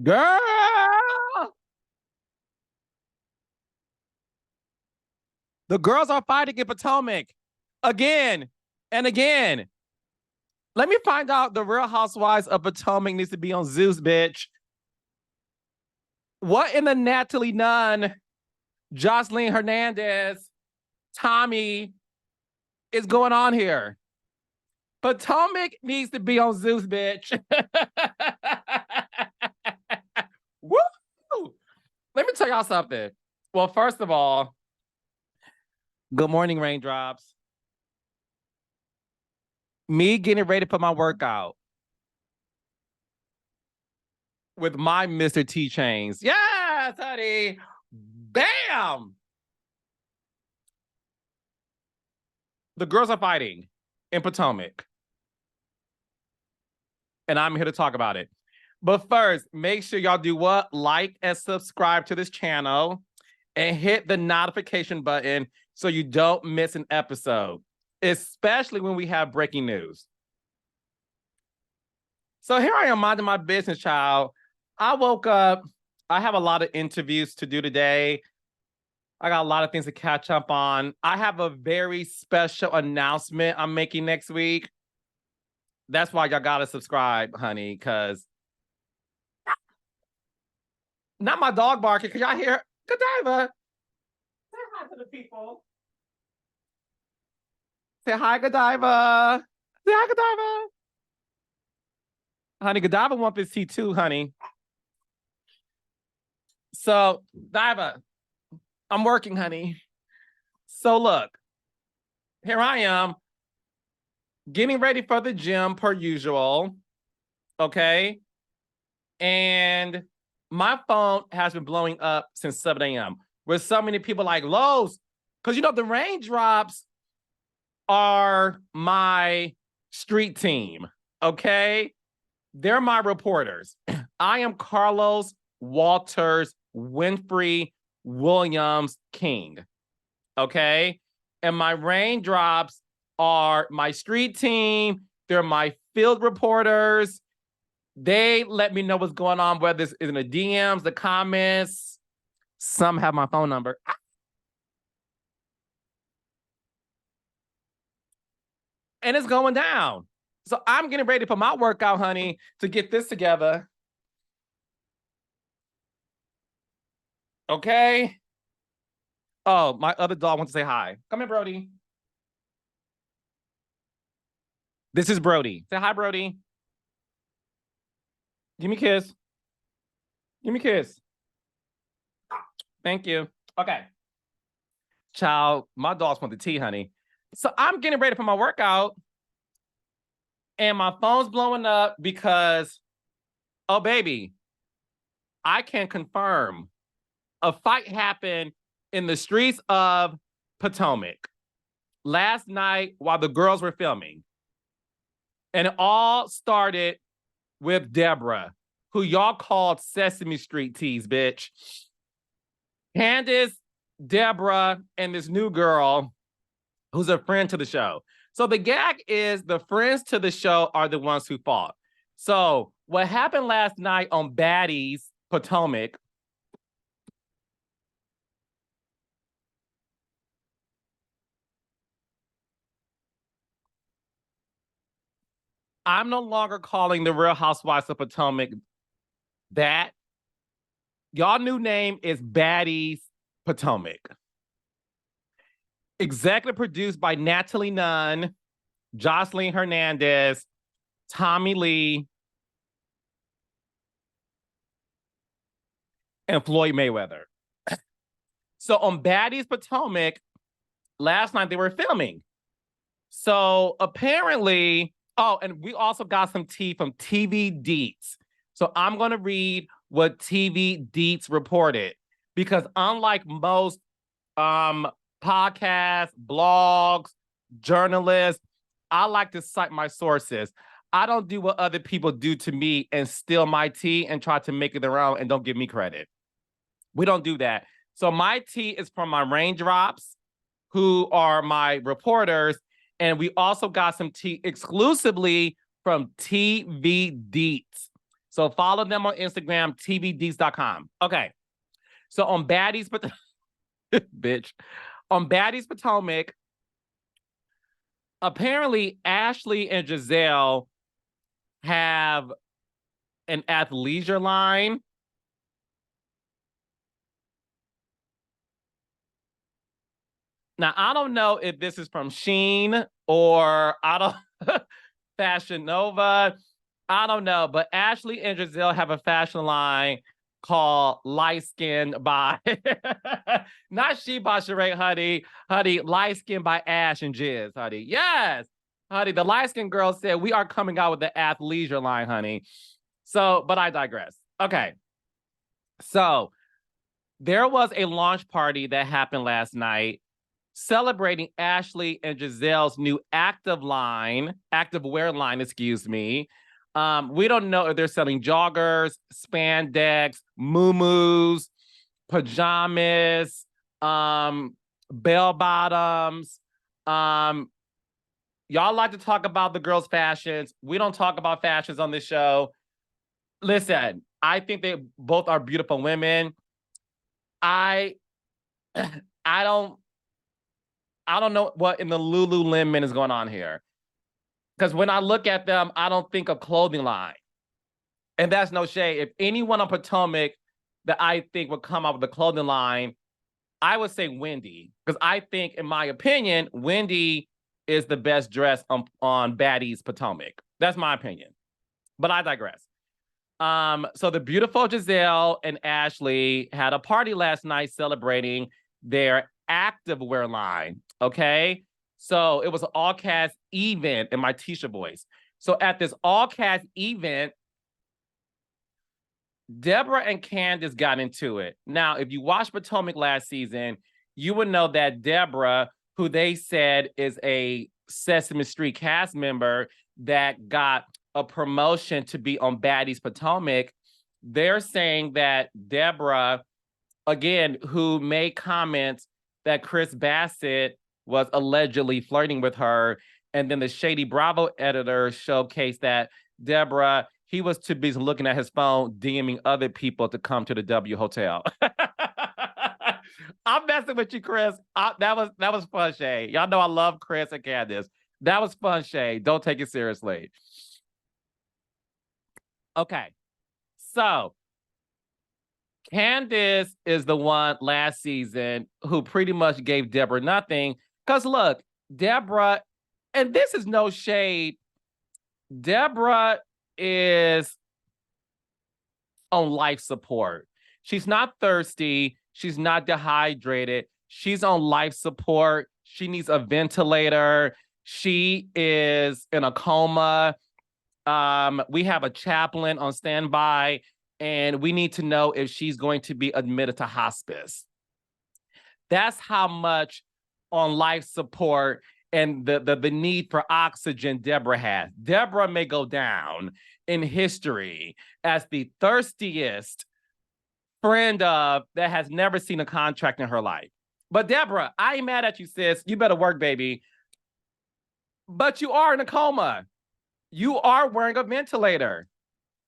Girl, the girls are fighting in Potomac again and again. Let me find out the Real Housewives of Potomac needs to be on Zeus, bitch. What in the Natalie Nunn, Jocelyn Hernandez, Tommy is going on here? Potomac needs to be on Zeus, bitch. Woo! Let me tell y'all something. Well, first of all, good morning, raindrops. Me getting ready for my workout with my Mr. T chains. Yes, honey. Bam! The girls are fighting in Potomac. And I'm here to talk about it. But first, make sure y'all do what? Like and subscribe to this channel and hit the notification button so you don't miss an episode, especially when we have breaking news. So here I am minding my business, child. I woke up. I have a lot of interviews to do today. I got a lot of things to catch up on. I have a very special announcement I'm making next week. That's why y'all gotta subscribe, honey, because not my dog barking, because y'all hear Godiva. Say hi to the people. Say hi, Godiva. Say hi, Godiva. Honey, Godiva wants this tea too, honey. So, Diva, I'm working, honey. So look, here I am, getting ready for the gym per usual, okay? And my phone has been blowing up since 7 a.m. with so many people like, Lowe's, because you know the raindrops are my street team, okay? They're my reporters. I am Carlos Walters Winfrey Williams King, okay? And my raindrops are my street team. They're my field reporters. They let me know what's going on, whether it's in the DMs, the comments. Some have my phone number. And it's going down. So I'm getting ready for my workout, honey, to get this together. Okay. Oh, my other dog wants to say hi. Come here, Brody. This is Brody. Say hi, Brody. Give me a kiss. Give me a kiss. Thank you. Okay. Child, my dogs want the tea, honey. So I'm getting ready for my workout. And my phone's blowing up because, oh, baby, I can confirm a fight happened in the streets of Potomac last night while the girls were filming. And it all started with Deborah, who y'all called Sesame Street tease, bitch. Candiace, Deborah, and this new girl who's a friend to the show. So the gag is the friends to the show are the ones who fought. So what happened last night on Baddies, Potomac, I'm no longer calling the Real Housewives of Potomac that. Y'all new name is Baddies Potomac. Executive produced by Natalie Nunn, Jocelyn Hernandez, Tommy Lee, and Floyd Mayweather. So on Baddies Potomac, last night they were filming. So apparently, oh, and we also got some tea from TV Deets. So I'm going to read what TV Deets reported, because unlike most podcasts, blogs, journalists, I like to cite my sources. I don't do what other people do to me and steal my tea and try to make it their own and don't give me credit. We don't do that. So my tea is from my raindrops, who are my reporters, and we also got some tea exclusively from TV Deets. So follow them on Instagram, tvdeets.com. Okay. So on Baddies, but bitch, on Baddies Potomac, apparently Ashley and Giselle have an athleisure line. Now, I don't know if this is from Shein or I don't Fashion Nova. I don't know, but Ashley and Giselle have a fashion line called Light Skin by not She by Sheree, honey, Light Skin by Ash and Jiz, honey. Yes, honey, the light skin girl said we are coming out with the athleisure line, honey. So, but I digress. Okay, so there was a launch party that happened last night celebrating Ashley and Giselle's new active wear line, excuse me. We don't know if they're selling joggers, spandex, muumuus, pajamas, bell bottoms. Y'all like to talk about the girls' fashions. We don't talk about fashions on this show. Listen, I think they both are beautiful women. I don't know what in the Lululemon is going on here. Because when I look at them, I don't think of clothing line. And that's no shade. If anyone on Potomac that I think would come up with a clothing line, I would say Wendy. Because I think, in my opinion, Wendy is the best dress on Baddies Potomac. That's my opinion. But I digress. So the beautiful Giselle and Ashley had a party last night celebrating their activewear line, okay? So it was an all-cast event in my Tisha voice. So at this all-cast event, Deborah and Candiace got into it. Now, if you watched Potomac last season, you would know that Deborah, who they said is a Sesame Street cast member that got a promotion to be on Baddies Potomac, they're saying that Deborah, again, who made comments that Chris Bassett was allegedly flirting with her, and then the Shady Bravo editor showcased that Deborah, he was too busy looking at his phone, DMing other people to come to the W Hotel. I'm messing with you, Chris. That was fun, Shay. Y'all know I love Chris and Candiace. That was fun, Shay. Don't take it seriously. Okay, so Candiace is the one last season who pretty much gave Deborah nothing. Because look, Deborah, and this is no shade, Deborah is on life support. She's not thirsty. She's not dehydrated. She's on life support. She needs a ventilator. She is in a coma. We have a chaplain on standby, and we need to know if she's going to be admitted to hospice. That's how much on life support and the need for oxygen Deborah has. Deborah may go down in history as the thirstiest friend of that has never seen a contract in her life. But Deborah, I ain't mad at you, sis. You better work, baby. But you are in a coma. You are wearing a ventilator.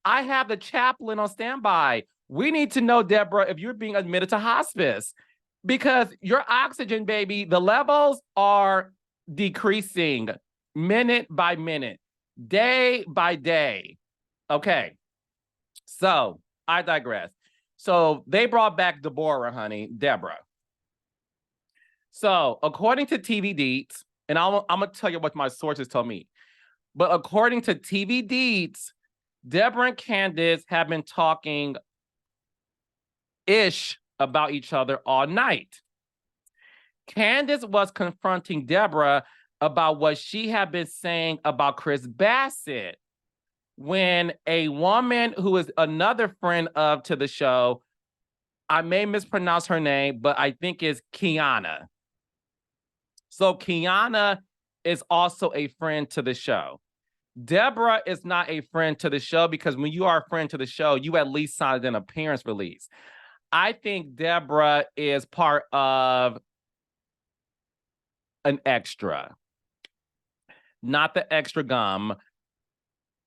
I have the chaplain on standby. We need to know, Deborah, if you're being admitted to hospice, because your oxygen, baby, the levels are decreasing minute by minute, day by day. Okay, so I digress. So they brought back Deborah. So according to TV Deets, and I'm gonna tell you what my sources told me, but according to TV Deets, Deborah and Candiace have been talking ish about each other all night. Candiace was confronting Deborah about what she had been saying about Chris Bassett when a woman who is another friend of to the show, I may mispronounce her name, but I think it's Kiana. So Kiana is also a friend to the show. Deborah is not a friend to the show because when you are a friend to the show, you at least signed an appearance release. I think Deborah is part of an extra, not the extra gum.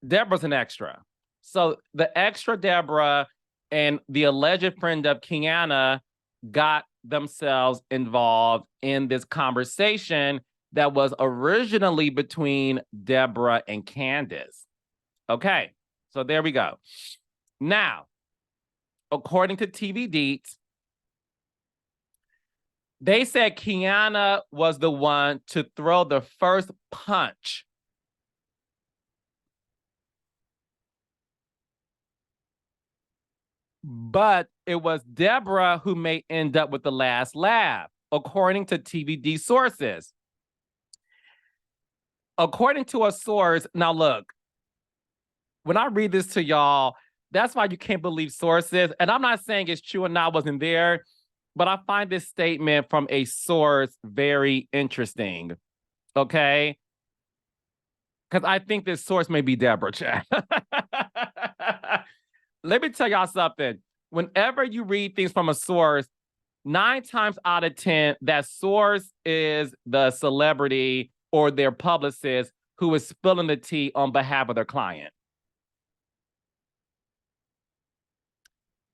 Deborah's an extra. So the extra Deborah and the alleged friend of Kiana got themselves involved in this conversation that was originally between Deborah and Candiace. Okay, so there we go. Now, according to TV Deets, they said Kiana was the one to throw the first punch. But it was Deborah who may end up with the last laugh, according to TVD sources. According to a source, now look, when I read this to y'all, that's why you can't believe sources. And I'm not saying it's true and I wasn't there, but I find this statement from a source very interesting. Okay? Because I think this source may be Deborah, chat. Let me tell y'all something. Whenever you read things from a source, 9 times out of 10, that source is the celebrity or their publicist who is spilling the tea on behalf of their client.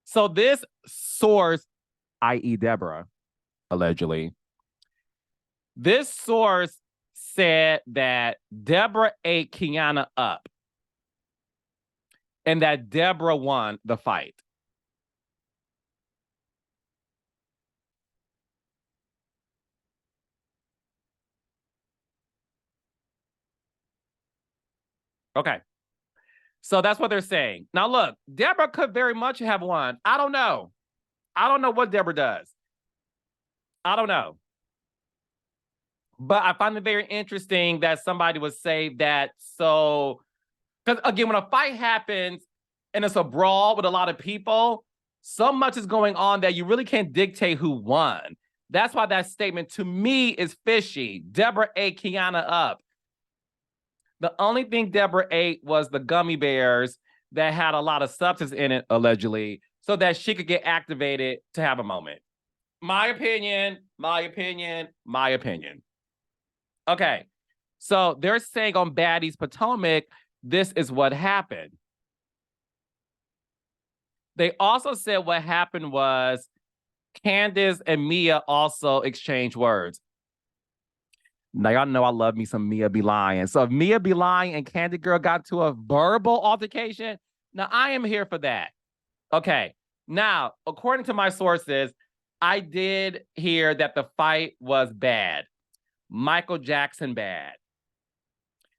So this source, i.e. Deborah, allegedly, this source said that Deborah ate Kiana up and that Deborah won the fight. Okay. So that's what they're saying. Now, look, Deborah could very much have won. I don't know. I don't know what Deborah does. I don't know. But I find it very interesting that somebody would say that. So, because again, when a fight happens and it's a brawl with a lot of people, so much is going on that you really can't dictate who won. That's why that statement to me is fishy. Deborah ate Kiana up. The only thing Deborah ate was the gummy bears that had a lot of substance in it, allegedly, so that she could get activated to have a moment. My opinion, my opinion, my opinion. Okay, so they're saying on Baddies Potomac, this is what happened. They also said what happened was Candiace and Mia also exchanged words. Now, y'all know I love me some Mia be lying. So if Mia be lying and Candy Girl got to a verbal altercation, now I am here for that. Okay. Now, according to my sources, I did hear that the fight was bad. Michael Jackson bad.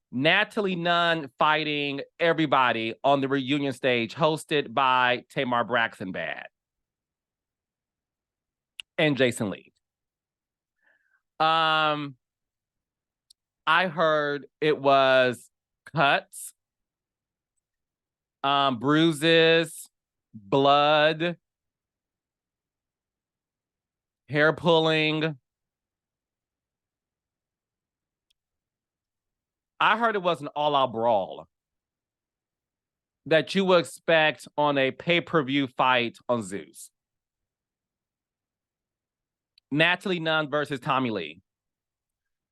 Natalie Nunn fighting everybody on the reunion stage hosted by Tamar Braxton bad. And Jason Lee. I heard it was cuts, bruises, blood, hair pulling. I heard it was an all-out brawl that you would expect on a pay-per-view fight on Zeus. Natalie Nunn versus Tommy Lee.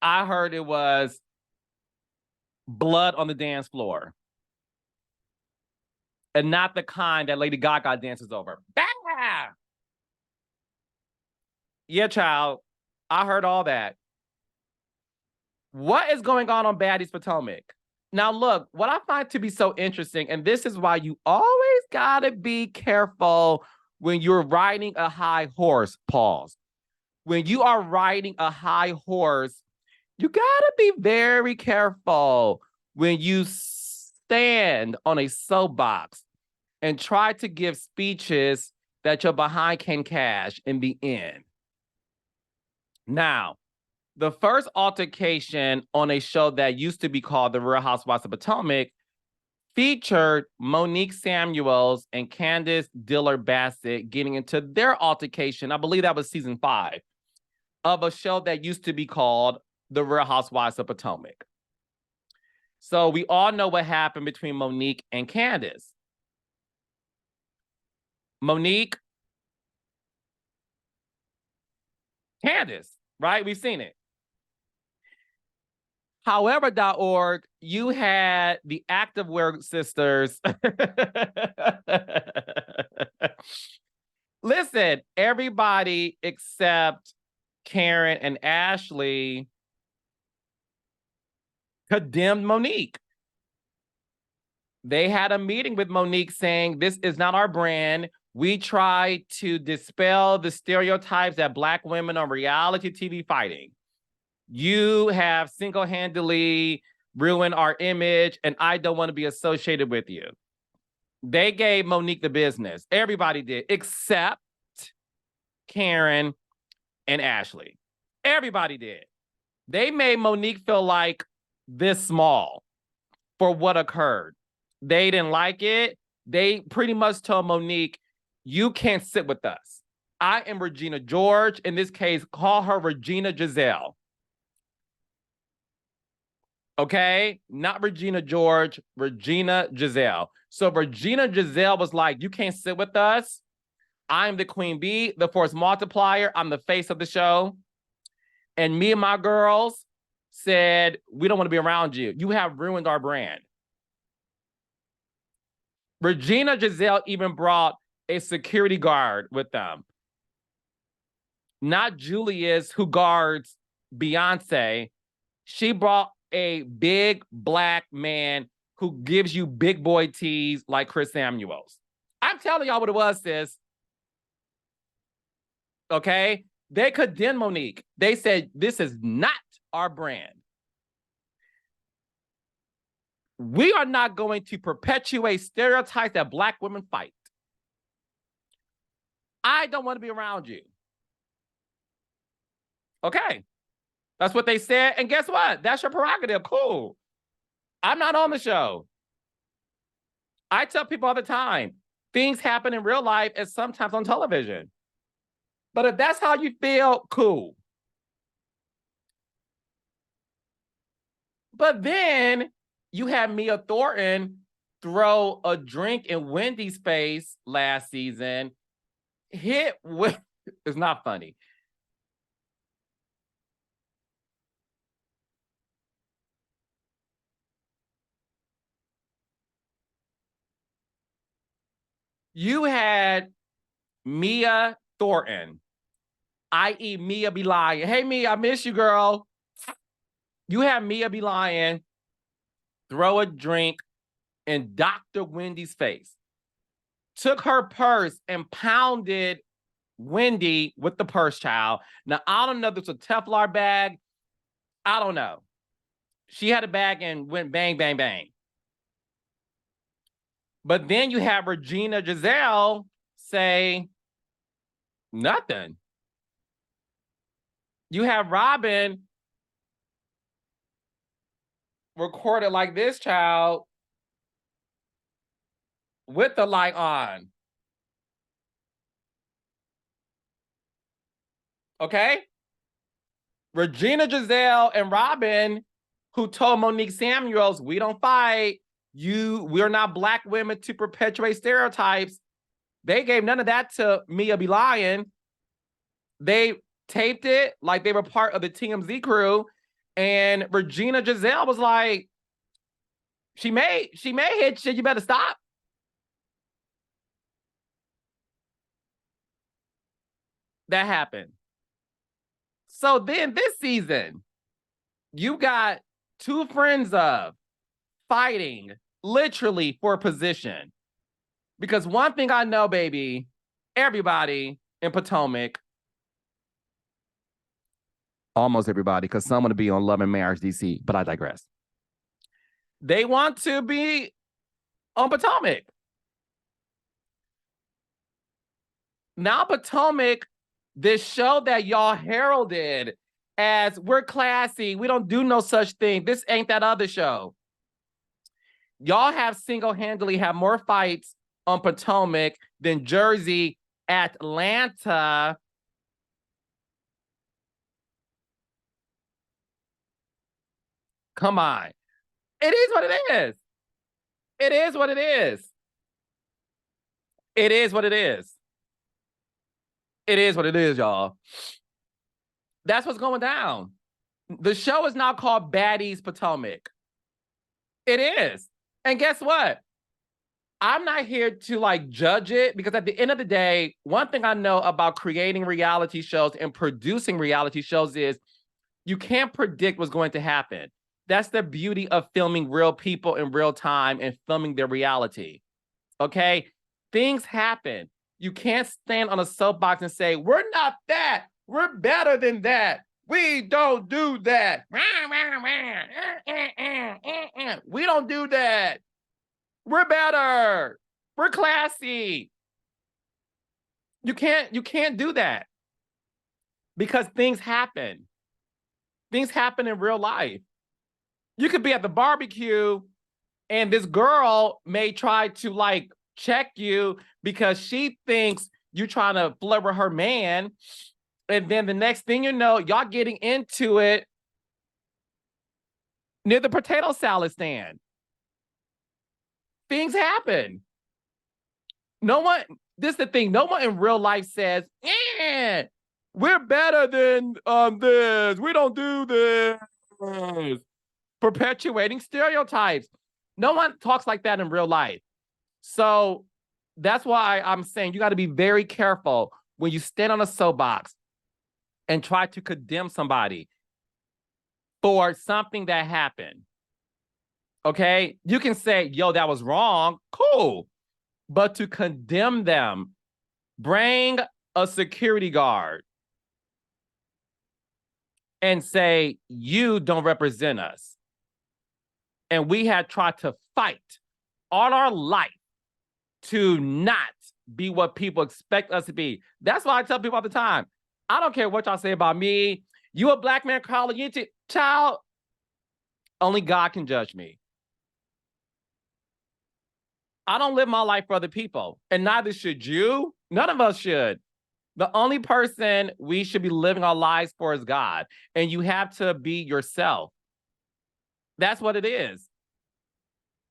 I heard it was blood on the dance floor. And not the kind that Lady Gaga dances over. Bah! Yeah, child. I heard all that. What is going on Baddies Potomac? Now, look, what I find to be so interesting, and this is why you always gotta be careful when you're riding a high horse, pause. When you are riding a high horse, you gotta be very careful when you stand on a soapbox and try to give speeches that your behind can cash in the end. Now, the first altercation on a show that used to be called The Real Housewives of Potomac featured Monique Samuels and Candiace Dillard-Bassett getting into their altercation. I believe that was season 5 of a show that used to be called The Real Housewives of Potomac. So we all know what happened between Monique and Candiace. Monique, Candiace, right? We've seen it. However.org, you had the activewear sisters. Listen, everybody except Karen and Ashley condemned Monique. They had a meeting with Monique saying, this is not our brand. We try to dispel the stereotypes that Black women on reality TV fighting. You have single-handedly ruined our image, and I don't want to be associated with you. They gave Monique the business. Everybody did, except Karen and Ashley. Everybody did. They made Monique feel like this small for what occurred. They didn't like it. They pretty much told Monique, you can't sit with us. I am Regina George. In this case, call her Regina Giselle. Okay? Not Regina George, Regina Giselle. So Regina Giselle was like, you can't sit with us. I'm the queen bee, the force multiplier. I'm the face of the show. And me and my girls said, we don't want to be around you. You have ruined our brand. Regina Giselle even brought a security guard with them. Not Julius, who guards Beyonce. She brought a big Black man who gives you big boy tease like Chris Samuels. I'm telling y'all what it was, sis. Okay? They condemned Monique. They said, this is not our brand. We are not going to perpetuate stereotypes that Black women fight. I don't want to be around you. Okay. That's what they said. And guess what? That's your prerogative. Cool. I'm not on the show. I tell people all the time, things happen in real life and sometimes on television. But if that's how you feel, cool. But then you had Mia Thornton throw a drink in Wendy's face last season. Hit with, it's not funny. You had Mia Thornton, i.e. Mia be lying. Hey, Mia, I miss you, girl. You had Mia be lying, throw a drink in Dr. Wendy's face, took her purse and pounded Wendy with the purse, child. Now, I don't know if it's a Teflon bag. I don't know. She had a bag and went bang, bang, bang. But then you have Regina Giselle say nothing. You have Robin recorded like this, child, with the light on. Okay? Regina Giselle and Robin, who told Monique Samuels, we don't fight. We're not Black women to perpetuate stereotypes. They gave none of that to Mia be lying. They taped it like they were part of the TMZ crew. And Regina Giselle was like, she may hit shit, you better stop. That happened. So then this season, you got two friends of fighting literally for position. Because one thing I know, baby, everybody in Potomac, almost everybody, because some want to be on Love and Marriage DC, but I digress. They want to be on Potomac. Now Potomac, this show that y'all heralded as we're classy, we don't do no such thing. This ain't that other show. Y'all have single-handedly had more fights on Potomac than Jersey, Atlanta. Come on. It is what it is. It is what it is. It is what it is. It is what it is, y'all. That's what's going down. The show is now called Baddies Potomac. It is. And guess what? I'm not here to like judge it, because at the end of the day, one thing I know about creating reality shows and producing reality shows is you can't predict what's going to happen. That's the beauty of filming real people in real time and filming their reality. Okay? Things happen. You can't stand on a soapbox and say, we're not that. We're better than that. We don't do that. We don't do that. We're better. We're classy. You can't do that, because things happen. Things happen in real life. You could be at the barbecue and this girl may try to like check you because she thinks you're trying to flirt with her man. And then the next thing you know, y'all getting into it near the potato salad stand. Things happen. This is the thing, no one in real life says, we're better than this. We don't do this. Perpetuating stereotypes. No one talks like that in real life. So that's why I'm saying you got to be very careful when you stand on a soapbox and try to condemn somebody for something that happened. Okay? You can say, yo, that was wrong. Cool. But to condemn them, bring a security guard and say, you don't represent us. And we had tried to fight all our life to not be what people expect us to be. That's why I tell people all the time, I don't care what y'all say about me. You a black man calling you to child. Only God can judge me. I don't live my life for other people, and neither should you. None of us should. The only person we should be living our lives for is God, and you have to be yourself. That's what it is.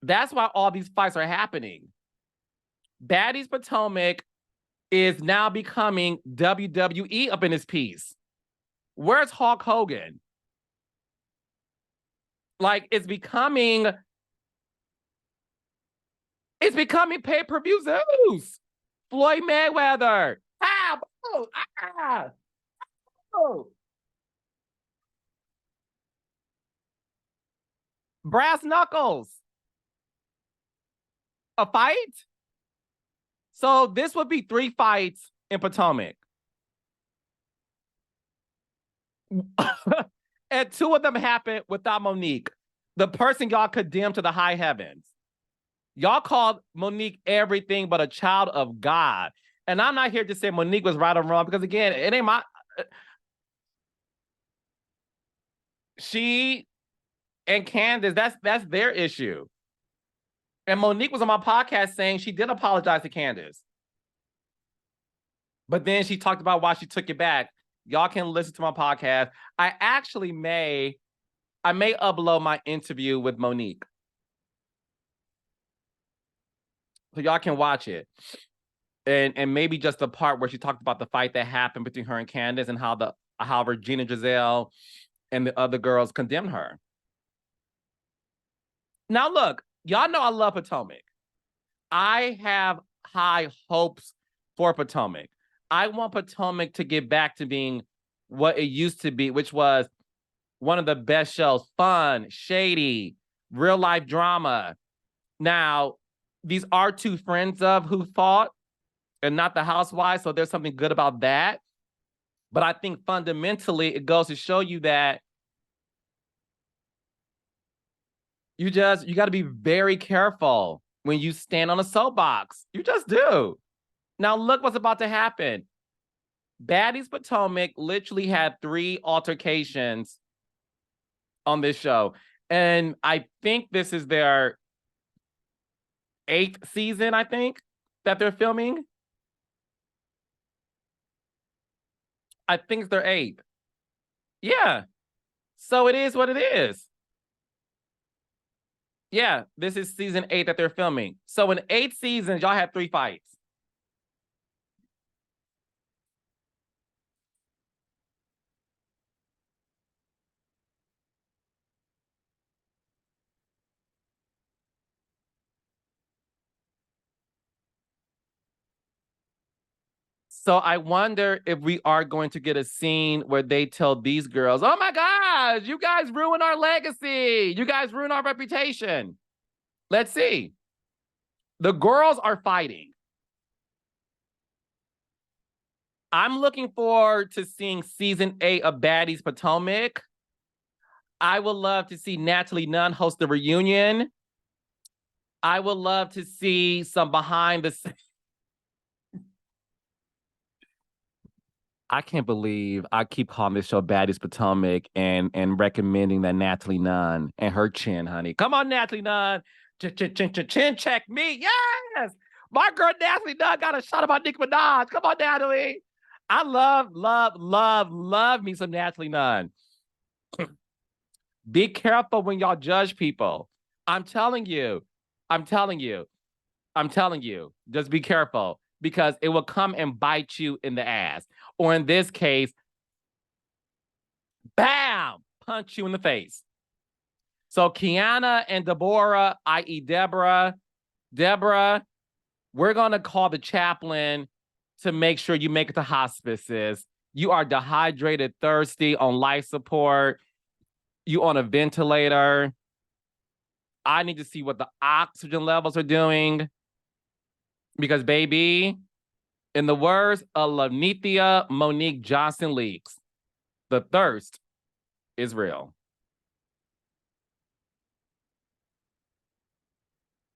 That's why all these fights are happening. Baddies Potomac is now becoming WWE up in this piece. Where's Hulk Hogan? Like, it's becoming pay-per-view Zeus. Floyd Mayweather. Brass knuckles. A fight? So this would be 3 fights in Potomac. And 2 of them happened without Monique, the person y'all condemned to the high heavens. Y'all called Monique everything but a child of God. And I'm not here to say Monique was right or wrong, because again, it ain't my... She and Candiace, that's their issue. And Monique was on my podcast saying she did apologize to Candiace. But then she talked about why she took it back. Y'all can listen to my podcast. I may upload my interview with Monique, so y'all can watch it. And maybe just the part where she talked about the fight that happened between her and Candiace, and how Regina Giselle and the other girls condemned her. Now look, y'all know I love Potomac. I have high hopes for Potomac. I want Potomac to get back to being what it used to be, which was one of the best shows. Fun, shady, real life drama. Now, these are 2 friends of who fought and not the housewives, so there's something good about that. But I think fundamentally it goes to show you that you got to be very careful when you stand on a soapbox. You just do. Now look what's about to happen. Baddies Potomac literally had 3 altercations on this show. And I think this is their 8th season, I think, that they're filming. I think it's their 8th. Yeah. So it is what it is. Yeah, this is season 8 that they're filming. So in 8 seasons, y'all had 3 fights. So I wonder if we are going to get a scene where they tell these girls, oh my gosh, you guys ruined our legacy. You guys ruined our reputation. Let's see. The girls are fighting. I'm looking forward to seeing season 8 of Baddies Potomac. I would love to see Natalie Nunn host the reunion. I would love to see some behind the scenes. I can't believe I keep calling this show Baddies Potomac and recommending that Natalie Nunn and her chin, honey. Come on, Natalie Nunn. Chin check me. Yes. My girl Natalie Nunn got a shot about Nicki Minaj. Come on, Natalie. I love me some Natalie Nunn. Be careful when y'all judge people. I'm telling you. Just be careful because it will come and bite you in the ass. Or in this case, bam, punch you in the face. So Kiana and Deborah, i.e. Deborah, we're going to call the chaplain to make sure you make it to hospices. You are dehydrated, thirsty, on life support. You on a ventilator. I need to see what the oxygen levels are doing. Because, baby, in the words of Lanithia Monique Johnson Leaks, the thirst is real.